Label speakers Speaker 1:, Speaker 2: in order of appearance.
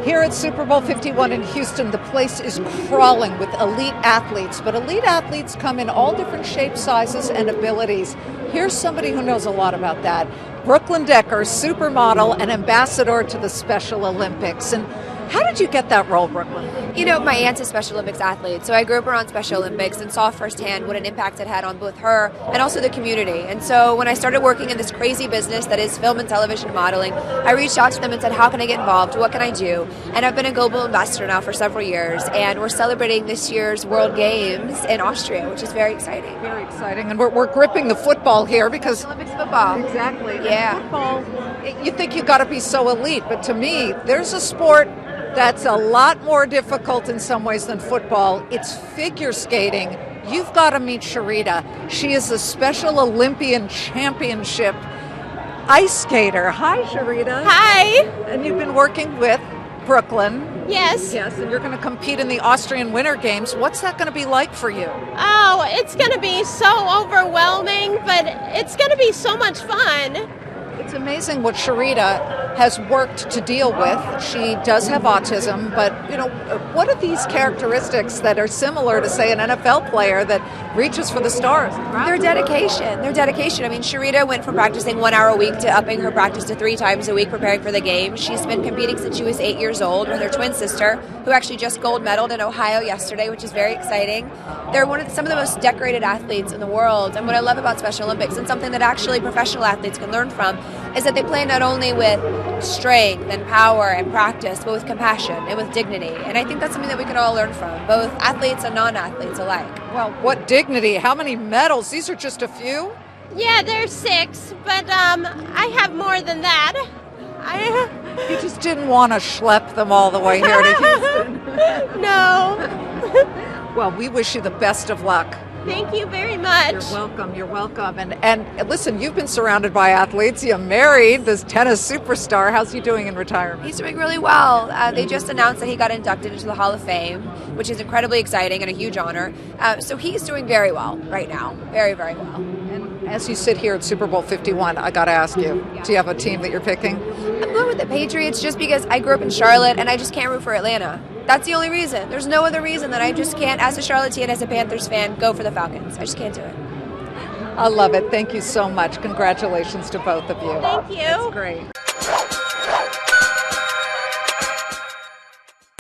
Speaker 1: Here at Super Bowl 51 in Houston, the place is crawling with elite athletes, but elite athletes come in all different shapes, sizes, and abilities. Here's somebody who knows a lot about that. Brooklyn Decker, supermodel and ambassador to the Special Olympics. And how did you get that role, Brooklyn?
Speaker 2: You know, my aunt's a Special Olympics athlete, so I grew up around Special Olympics and saw firsthand what an impact it had on both her and also the community. And so when I started working in this crazy business that is film and television modeling, I reached out to them and said, how can I get involved? What can I do? And I've been a global ambassador now for several years, and we're celebrating this year's World Games in Austria, which is very exciting.
Speaker 1: Very exciting. And we're gripping the football here because...
Speaker 2: Olympics football.
Speaker 1: Exactly.
Speaker 2: Yeah.
Speaker 1: Football, you think you've got to be so elite, but to me, there's a sport that's a lot more difficult in some ways than football. It's figure skating. You've got to meet Sharita. She is a Special Olympian Championship ice skater. Hi, Sharita.
Speaker 3: Hi.
Speaker 1: And you've been working with Brooklyn.
Speaker 3: Yes.
Speaker 1: Yes, and you're going to compete in the Austrian Winter Games. What's that going to be like for you?
Speaker 3: Oh, it's going to be so overwhelming, but it's going to be so much fun.
Speaker 1: It's amazing what Sharita has worked to deal with. She does have autism, but what are these characteristics that are similar to, say, an NFL player that reaches for the stars?
Speaker 2: Their dedication. I mean, Sharita went from practicing 1 hour a week to upping her practice to 3 times a week preparing for the game. She's been competing since she was 8 years old with her twin sister, who actually just gold medaled in Ohio yesterday, which is very exciting. They're some of the most decorated athletes in the world, and what I love about Special Olympics, and something that actually professional athletes can learn from, is that they play not only with strength and power and practice, but with compassion and with dignity. And I think that's something that we can all learn from, both athletes and non-athletes alike.
Speaker 1: Well, what dignity? How many medals? These are just a few?
Speaker 3: Yeah, there's 6, but I have more than that.
Speaker 1: You just didn't want to schlep them all the way here to Houston.
Speaker 3: No.
Speaker 1: Well, we wish you the best of luck.
Speaker 3: Thank you very much.
Speaker 1: You're welcome. You're welcome. And listen, you've been surrounded by athletes. You married this tennis superstar. How's he doing in retirement?
Speaker 2: He's doing really well. They just announced that he got inducted into the Hall of Fame, which is incredibly exciting and a huge honor. So he's doing very well right now. Very, very well.
Speaker 1: And as you sit here at Super Bowl 51, I got to ask you, do you have a team that you're picking?
Speaker 2: I'm going with the Patriots just because I grew up in Charlotte and I just can't root for Atlanta. That's the only reason. There's no other reason that I just can't, as a Charlottean, as a Panthers fan, go for the Falcons. I just can't do it.
Speaker 1: I love it. Thank you so much. Congratulations to both of you.
Speaker 3: Thank you.
Speaker 1: That's great.